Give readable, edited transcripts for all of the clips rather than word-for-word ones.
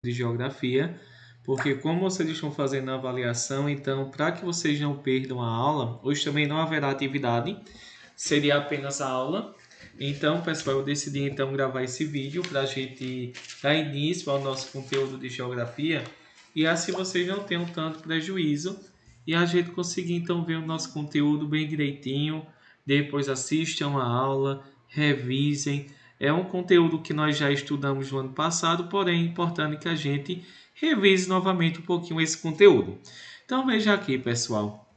de geografia, porque como vocês estão fazendo a avaliação, então para que vocês não perdam a aula, hoje também não haverá atividade, seria apenas a aula. Então, pessoal, eu decidi então gravar esse vídeo para a gente dar início ao nosso conteúdo de geografia e assim vocês não tenham tanto prejuízo e a gente conseguir então ver o nosso conteúdo bem direitinho. Depois assistam a aula, revisem. É um conteúdo que nós já estudamos no ano passado, porém é importante que a gente revise novamente um pouquinho esse conteúdo. Então veja aqui, pessoal.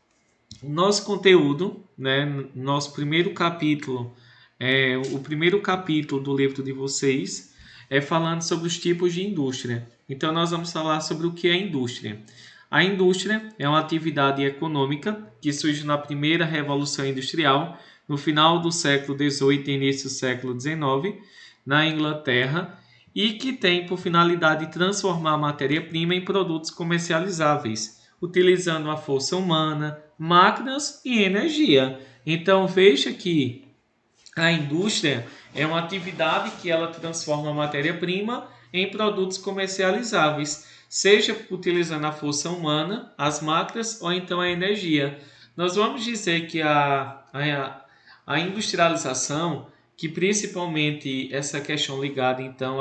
O nosso conteúdo, né, nosso primeiro capítulo, o primeiro capítulo do livro de vocês é falando sobre os tipos de indústria. Então nós vamos falar sobre o que é indústria. A indústria é uma atividade econômica que surge na primeira revolução industrial, no final do século XVIII e início do século XIX, na Inglaterra, e que tem por finalidade transformar a matéria-prima em produtos comercializáveis, utilizando a força humana, máquinas e energia. Então veja que a indústria é uma atividade que ela transforma a matéria-prima em produtos comercializáveis, seja utilizando a força humana, as máquinas ou então a energia. Nós vamos dizer que a industrialização, que principalmente essa questão ligada então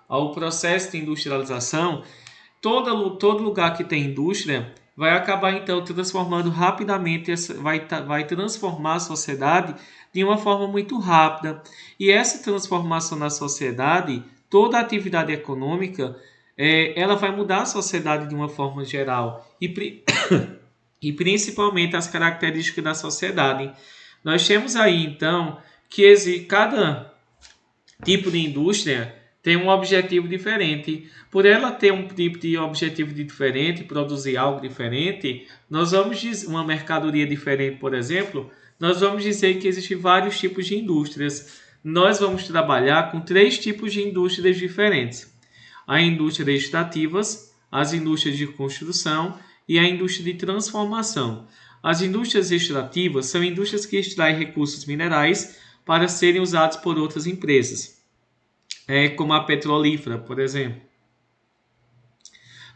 ao processo de industrialização, todo lugar que tem indústria vai acabar então transformando rapidamente, vai transformar a sociedade de uma forma muito rápida. E essa transformação na sociedade, toda a atividade econômica, ela vai mudar a sociedade de uma forma geral e principalmente as características da sociedade. Nós temos aí então que cada tipo de indústria tem um objetivo diferente. Por ela ter um tipo de objetivo diferente, produzir algo diferente, nós vamos dizer, uma mercadoria diferente, por exemplo, nós vamos dizer que existem vários tipos de indústrias. Nós vamos trabalhar com 3 tipos de indústrias diferentes: a indústria extrativas, as indústrias de construção e a indústria de transformação. As indústrias extrativas são indústrias que extraem recursos minerais para serem usados por outras empresas, como a petrolífera, por exemplo.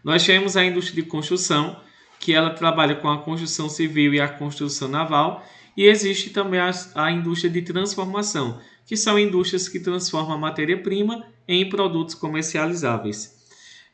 Nós temos a indústria de construção, que ela trabalha com a construção civil e a construção naval, e existe também a indústria de transformação, que são indústrias que transformam a matéria-prima em produtos comercializáveis.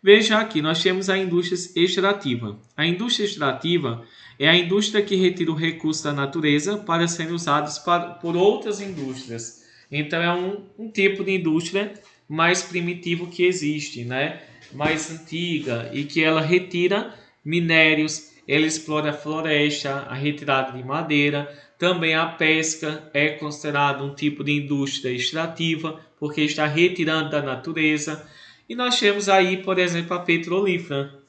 Veja aqui, nós temos a indústria extrativa. A indústria extrativa é a indústria que retira o recurso da natureza para serem usados por outras indústrias. Então é um tipo de indústria mais primitivo que existe, né? Mais antiga, e que ela retira minérios, ela explora a floresta, a retirada de madeira. Também a pesca é considerada um tipo de indústria extrativa, porque está retirando da natureza. E nós temos aí, por exemplo, a petrolífera.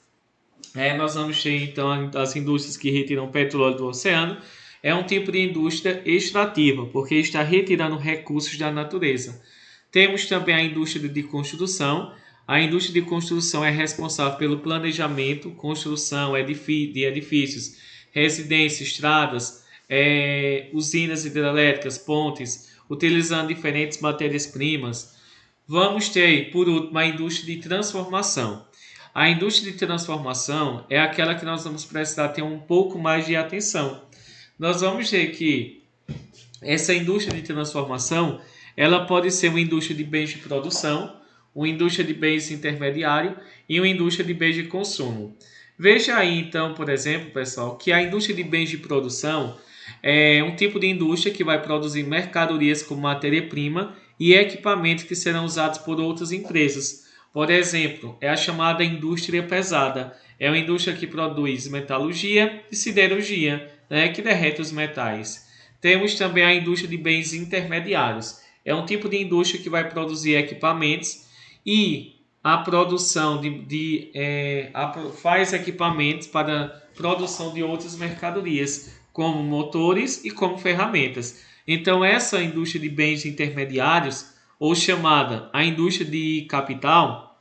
Nós vamos ter então as indústrias que retiram petróleo do oceano. É um tipo de indústria extrativa, porque está retirando recursos da natureza. Temos também a indústria de construção. A indústria de construção é responsável pelo planejamento, construção de edifícios, residências, estradas, usinas hidrelétricas, pontes, utilizando diferentes matérias-primas. Vamos ter, por último, a indústria de transformação. A indústria de transformação é aquela que nós vamos precisar ter um pouco mais de atenção. Nós vamos ver que essa indústria de transformação, ela pode ser uma indústria de bens de produção, uma indústria de bens intermediários e uma indústria de bens de consumo. Veja aí, então, por exemplo, pessoal, que a indústria de bens de produção é um tipo de indústria que vai produzir mercadorias como matéria-prima e equipamentos que serão usados por outras empresas. Por exemplo, é a chamada indústria pesada. É uma indústria que produz metalurgia e siderurgia, né, que derrete os metais. Temos também a indústria de bens intermediários. É um tipo de indústria que vai produzir equipamentos e a produção faz equipamentos para produção de outras mercadorias, como motores e como ferramentas. Então, essa indústria de bens intermediários, ou chamada a indústria de capital,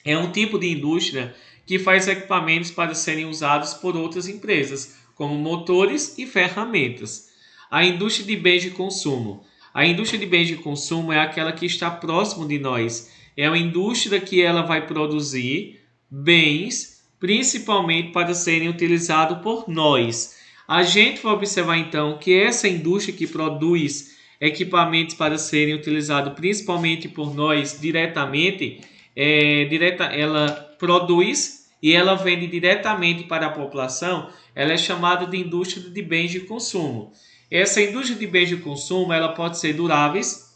é um tipo de indústria que faz equipamentos para serem usados por outras empresas, como motores e ferramentas. A indústria de bens de consumo. A indústria de bens de consumo é aquela que está próximo de nós. é uma indústria que ela vai produzir bens, principalmente para serem utilizados por nós. A gente vai observar então que essa indústria que produz equipamentos para serem utilizados principalmente por nós diretamente, ela produz e ela vende diretamente para a população, ela é chamada de indústria de bens de consumo. Essa indústria de bens de consumo ela pode ser duráveis,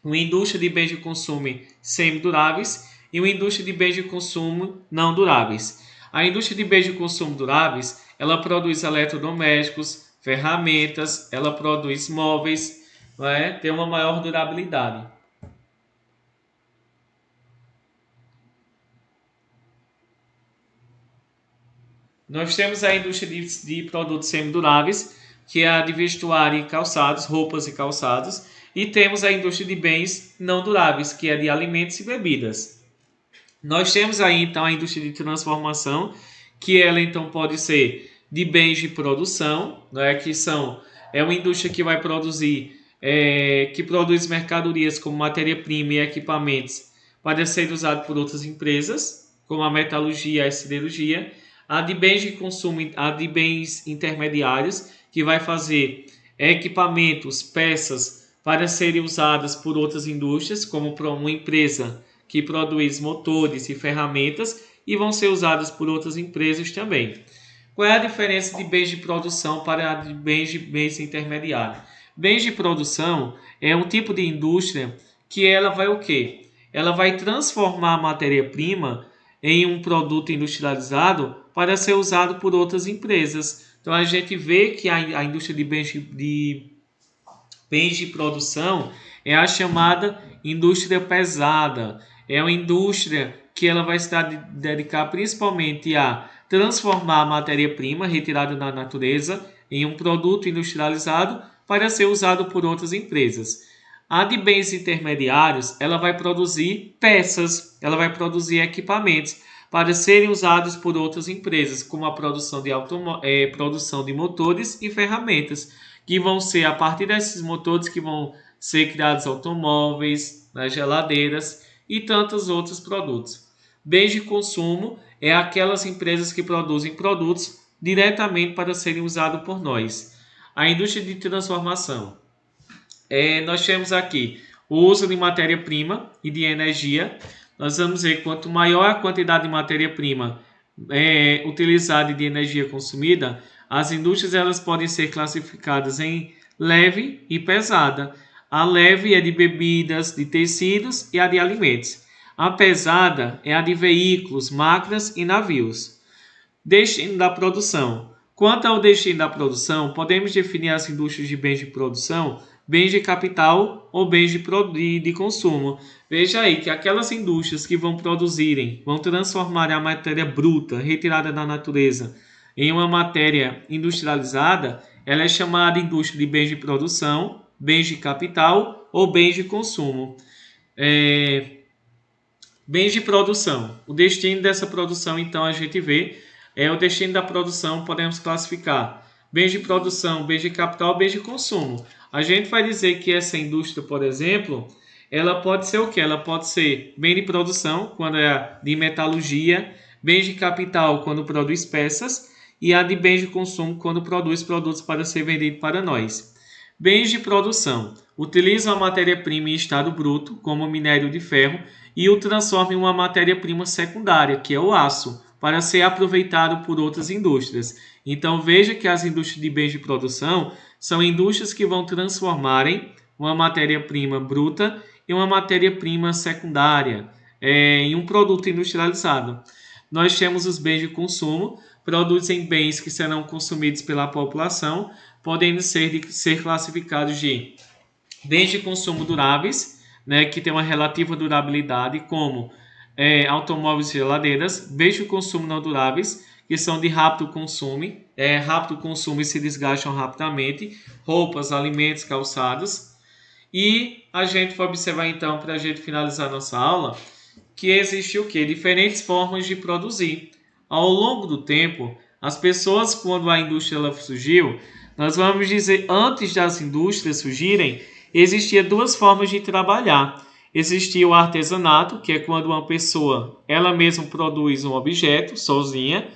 uma indústria de bens de consumo semiduráveis e uma indústria de bens de consumo não duráveis. A indústria de bens de consumo duráveis, ela produz eletrodomésticos, ferramentas, ela produz móveis, tem uma maior durabilidade. Nós temos a indústria de produtos semiduráveis, que é a de vestuário e calçados, roupas e calçados, e temos a indústria de bens não duráveis, que é de alimentos e bebidas. Nós temos aí então a indústria de transformação, que ela então pode ser de bens de produção, que é uma indústria que vai produzir, que produz mercadorias como matéria-prima e equipamentos para ser usado por outras empresas, como a metalurgia e a siderurgia. A de bens de consumo, a de bens intermediários, que vai fazer equipamentos, peças para serem usadas por outras indústrias, como por uma empresa que produz motores e ferramentas e vão ser usadas por outras empresas também. Qual é a diferença de bens de produção para de bens intermediários? Bens de produção é um tipo de indústria que ela vai o quê? Ela vai transformar a matéria-prima em um produto industrializado para ser usado por outras empresas. Então a gente vê que a indústria de bens de produção é a chamada indústria pesada. É uma indústria que ela vai se dedicar principalmente a transformar a matéria-prima retirada da natureza em um produto industrializado para ser usado por outras empresas. A de bens intermediários, ela vai produzir peças, ela vai produzir equipamentos para serem usados por outras empresas, como a produção de motores e ferramentas, que vão ser a partir desses motores que vão ser criados automóveis, geladeiras e tantos outros produtos. Bens de consumo é aquelas empresas que produzem produtos diretamente para serem usados por nós. A indústria de transformação. Nós temos aqui o uso de matéria-prima e de energia. Nós vamos ver quanto maior a quantidade de matéria-prima utilizada e de energia consumida, as indústrias elas podem ser classificadas em leve e pesada. A leve é de bebidas, de tecidos e a de alimentos. A pesada é a de veículos, máquinas e navios. Destino da produção. Quanto ao destino da produção, podemos definir as indústrias de bens de produção, bens de capital ou bens de consumo. Veja aí que aquelas indústrias que vão transformar a matéria bruta retirada da natureza em uma matéria industrializada, ela é chamada indústria de bens de produção, bens de capital ou bens de consumo. Bens de produção. O destino dessa produção, então, a gente vê, o destino da produção, podemos classificar bens de produção, bens de capital, bens de consumo. A gente vai dizer que essa indústria, por exemplo, ela pode ser o quê? Ela pode ser bem de produção, quando é de metalurgia, bens de capital, quando produz peças, e a de bens de consumo, quando produz produtos para ser vendido para nós. Bens de produção. Utilizam a matéria-prima em estado bruto, como o minério de ferro, e o transformam em uma matéria-prima secundária, que é o aço, para ser aproveitado por outras indústrias. Então veja que as indústrias de bens de produção são indústrias que vão transformarem uma matéria-prima bruta em uma matéria-prima secundária, em um produto industrializado. Nós temos os bens de consumo, produzem bens que serão consumidos pela população, podendo ser classificados de bens de consumo duráveis, que tem uma relativa durabilidade, como automóveis e geladeiras, bens de consumo não duráveis, que são de rápido consumo e se desgastam rapidamente, roupas, alimentos, calçados. E a gente vai observar então, para a gente finalizar nossa aula, que existe o quê? Diferentes formas de produzir. Ao longo do tempo, as pessoas, quando a indústria ela surgiu, nós vamos dizer, antes das indústrias surgirem, existia duas formas de trabalhar. Existia o artesanato, que é quando uma pessoa, ela mesma produz um objeto sozinha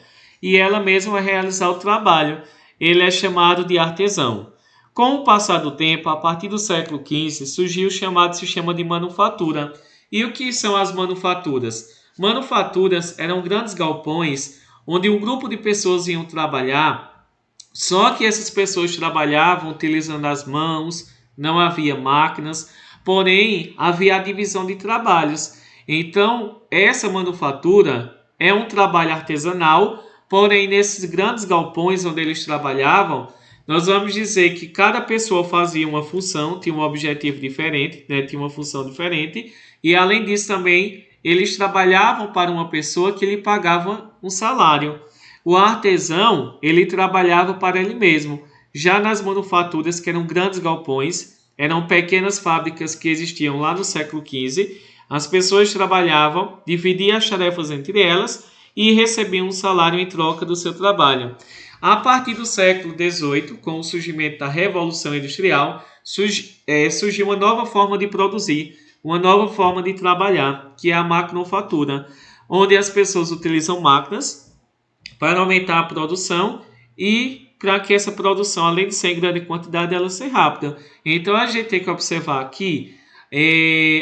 e ela mesma vai realizar o trabalho. Ele é chamado de artesão. Com o passar do tempo, a partir do século XV, surgiu o chamado sistema de manufatura. E o que são as manufaturas? Manufaturas eram grandes galpões onde um grupo de pessoas iam trabalhar, só que essas pessoas trabalhavam utilizando as mãos, não havia máquinas, porém havia a divisão de trabalhos. Então, essa manufatura é um trabalho artesanal, porém nesses grandes galpões onde eles trabalhavam, nós vamos dizer que cada pessoa fazia uma função, tinha um objetivo diferente, né? Tinha uma função diferente, e além disso também eles trabalhavam para uma pessoa que lhe pagava um salário. O artesão, ele trabalhava para ele mesmo. Já nas manufaturas, que eram grandes galpões, eram pequenas fábricas que existiam lá no século XV, as pessoas trabalhavam, dividiam as tarefas entre elas e recebiam um salário em troca do seu trabalho. A partir do século XVIII, com o surgimento da Revolução Industrial, surgiu uma nova forma de produzir, uma nova forma de trabalhar, que é a maquinofatura, onde as pessoas utilizam máquinas para aumentar a produção e para que essa produção, além de ser em grande quantidade, ela seja rápida. Então a gente tem que observar que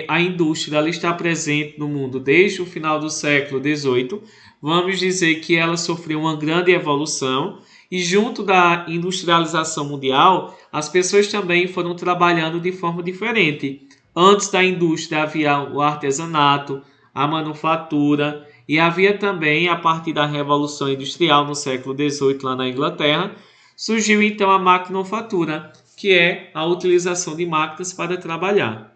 a indústria ela está presente no mundo desde o final do século XVIII. Vamos dizer que ela sofreu uma grande evolução e junto da industrialização mundial, as pessoas também foram trabalhando de forma diferente. Antes da indústria havia o artesanato, a manufatura e havia também, a partir da Revolução Industrial no século XVIII lá na Inglaterra, surgiu então a maquinofatura, que é a utilização de máquinas para trabalhar.